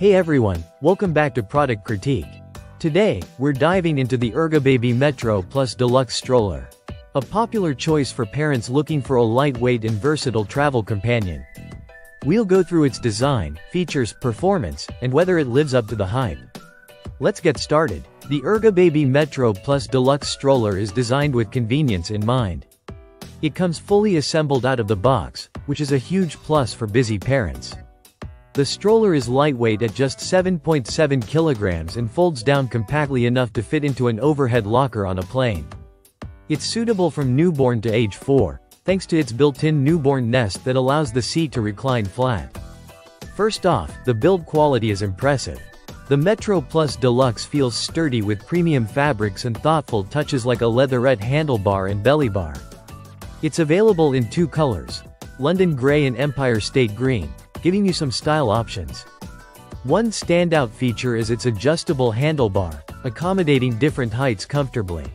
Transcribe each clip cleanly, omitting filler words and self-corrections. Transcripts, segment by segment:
Hey everyone, welcome back to Product Critique. Today, we're diving into the Ergobaby Metro Deluxe Stroller. A popular choice for parents looking for a lightweight and versatile travel companion. We'll go through its design, features, performance, and whether it lives up to the hype. Let's get started. The Ergobaby Metro Deluxe Stroller is designed with convenience in mind. It comes fully assembled out of the box, which is a huge plus for busy parents. The stroller is lightweight at just 7.7 kilograms and folds down compactly enough to fit into an overhead locker on a plane. It's suitable from newborn to age 4, thanks to its built-in newborn nest that allows the seat to recline flat. First off, the build quality is impressive. The Metro Deluxe feels sturdy with premium fabrics and thoughtful touches like a leatherette handlebar and belly bar. It's available in two colors, London Grey and Empire State Green, giving you some style options. One standout feature is its adjustable handlebar, accommodating different heights comfortably.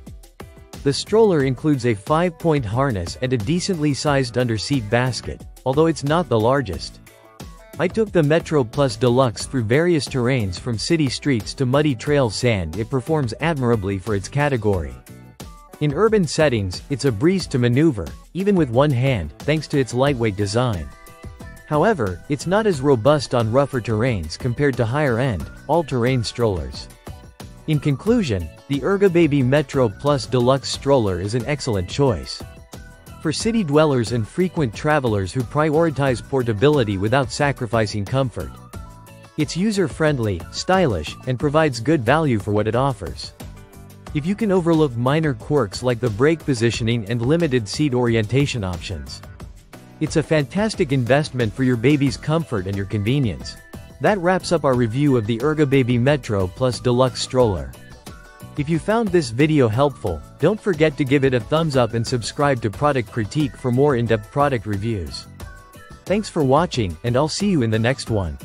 The stroller includes a 5-point harness and a decently sized under-seat basket, although it's not the largest. I took the Metro Deluxe through various terrains from city streets to muddy trail sand. It performs admirably for its category. In urban settings, it's a breeze to maneuver, even with one hand, thanks to its lightweight design. However, it's not as robust on rougher terrains compared to higher-end, all-terrain strollers. In conclusion, the Ergobaby Metro Deluxe Stroller is an excellent choice. For city dwellers and frequent travelers who prioritize portability without sacrificing comfort. It's user-friendly, stylish, and provides good value for what it offers. If you can overlook minor quirks like the brake positioning and limited seat orientation options, it's a fantastic investment for your baby's comfort and your convenience. That wraps up our review of the Ergobaby Metro Deluxe Stroller. If you found this video helpful, don't forget to give it a thumbs up and subscribe to Product Critique for more in-depth product reviews. Thanks for watching, and I'll see you in the next one.